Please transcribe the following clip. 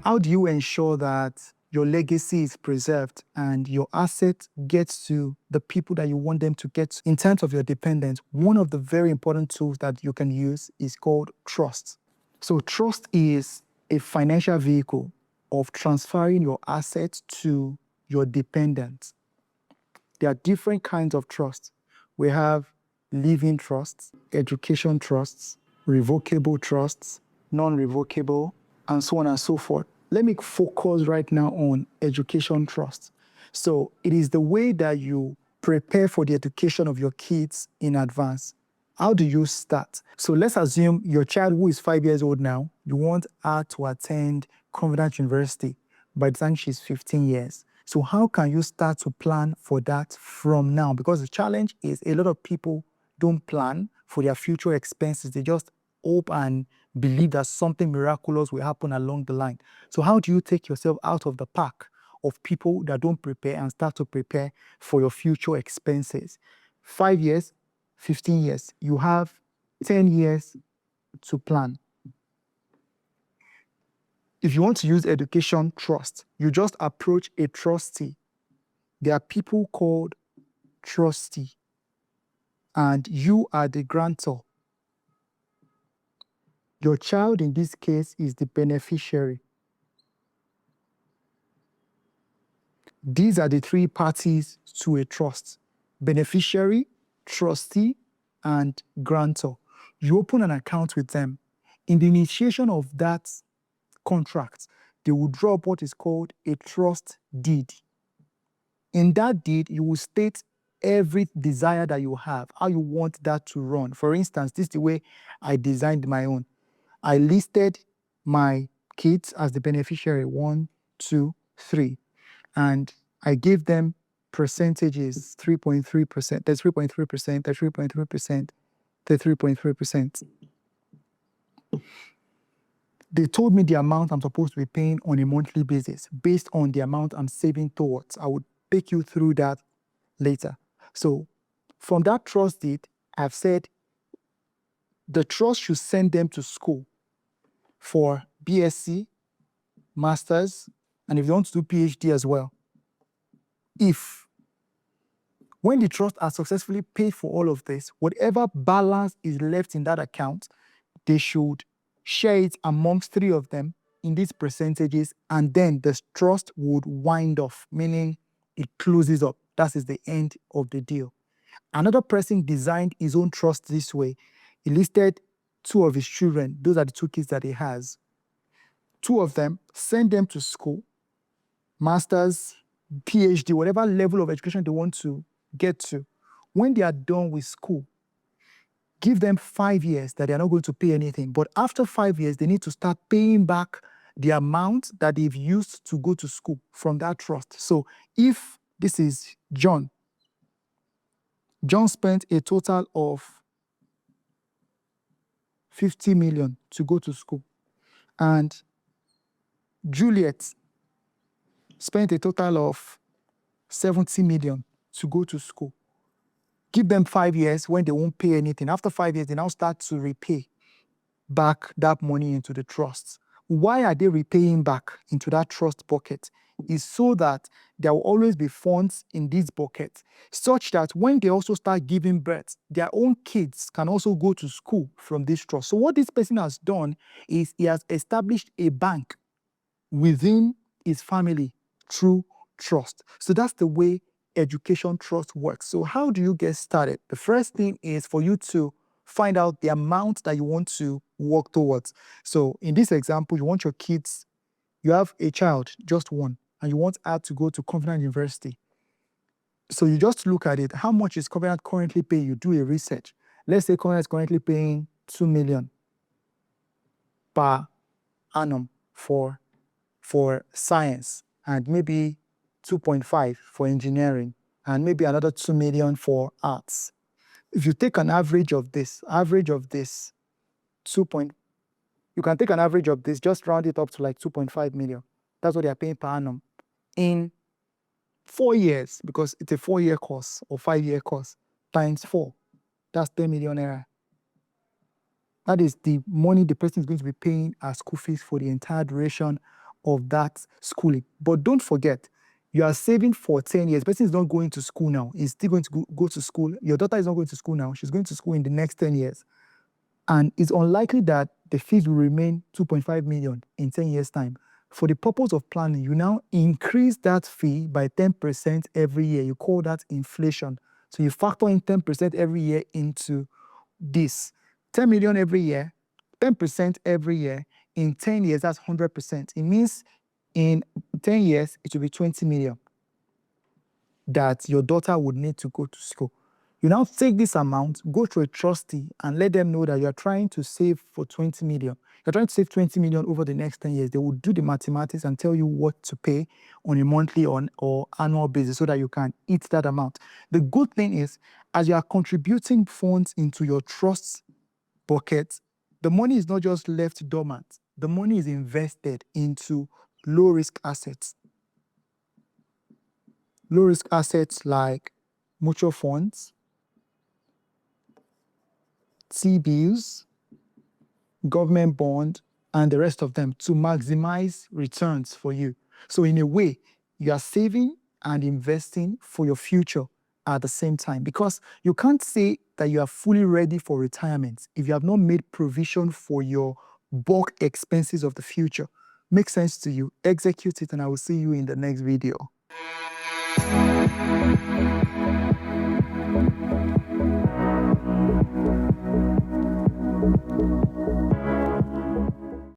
how do you ensure that your legacy is preserved and your asset gets to the people that you want them to get to? In terms of your dependents, one of the very important tools that you can use is called trust. So trust is a financial vehicle of transferring your assets to your dependents. There are different kinds of trust. We have living trusts, education trusts, revocable trusts, non-revocable, and so on and so forth. Let me focus right now on education trust. So it is the way that you prepare for the education of your kids in advance. How do you start? So let's assume your child who is 5 years old now, you want her to attend Covenant University by the time she's 15 years. So how can you start to plan for that from now? Because the challenge is a lot of people don't plan for their future expenses. They just hope and believe that something miraculous will happen along the line. So how do you take yourself out of the pack of people that don't prepare and start to prepare for your future expenses? 5 years, 15 years, you have 10 years to plan. If you want to use education trust, you just approach a trustee. There are people called trustee, and you are the grantor. Your child in this case is the beneficiary. These are the three parties to a trust: beneficiary, trustee, and grantor. You open an account with them. In the initiation of that contract, they will draw up what is called a trust deed. In that deed, you will state every desire that you have, how you want that to run. For instance, this is the way I designed my own. I listed my kids as the beneficiary, 1, 2, 3, and I gave them percentages, 3.3%, that's 3.3%, that's 3.3%, that's 3.3%. They told me the amount I'm supposed to be paying on a monthly basis based on the amount I'm saving towards. I would take you through that later. So from that trust deed, I've said the trust should send them to school for BSc, Masters, and if they want to do PhD as well. When the trust has successfully paid for all of this, whatever balance is left in that account, they should share it amongst 3 of them in these percentages, and then the trust would wind off, meaning it closes up. That is the end of the deal. Another person designed his own trust this way. He listed 2 of his children. Those are the 2 kids that he has. 2 of them, send them to school, Masters, PhD, whatever level of education they want to get to. When they are done with school, give them 5 years that they are not going to pay anything. But after 5 years, they need to start paying back the amount that they've used to go to school from that trust. So if this is John spent a total of 50 million to go to school, and Juliet spent a total of 70 million to go to school. Give them 5 years when they won't pay anything. After 5 years, they now start to repay back that money into the trust. Why are they repaying back into that trust bucket? Is so that there will always be funds in this bucket, such that when they also start giving birth, their own kids can also go to school from this trust. So what this person has done is he has established a bank within his family through trust. So that's the way education trust works. So how do you get started? The first thing is for you to find out the amount that you want to work towards. So in this example, you want your kids, you have a child, just one, and you want her to go to Covenant University. So you just look at it. How much is Covenant currently paying? You do a research. Let's say Covenant is currently paying 2 million per annum for science, and maybe 2.5 for engineering, and maybe another 2 million for arts. If you take an average of this, you can take an average of this, just round it up to like 2.5 million. That's what they are paying per annum. In 4 years, because it's a 4-year course or 5-year course, times 4, that's 10 million naira. That is the money the person is going to be paying as school fees for the entire duration of that schooling. But don't forget, you are saving for 10 years. The person is not going to school now. He's still going to go to school. Your daughter is not going to school now. She's going to school in the next 10 years. And it's unlikely that the fees will remain 2.5 million in 10 years' time. For the purpose of planning, you now increase that fee by 10% every year. You call that inflation. So you factor in 10% every year into this. 10 million every year, 10% every year. In 10 years, that's 100%. It means in 10 years, it will be 20 million that your daughter would need to go to school. You now take this amount, go to a trustee, and let them know that you're trying to save for 20 million. You're trying to save 20 million over the next 10 years. They will do the mathematics and tell you what to pay on a monthly or annual basis so that you can eat that amount. The good thing is, as you are contributing funds into your trust bucket, the money is not just left dormant. The money is invested into low-risk assets. Low-risk assets like mutual funds, T-bills, government bond, and the rest of them to maximize returns for you. So in a way, you are saving and investing for your future at the same time, because you can't say that you are fully ready for retirement if you have not made provision for your bulk expenses of the future. Makes sense to you? Execute it, and I will see you in the next video.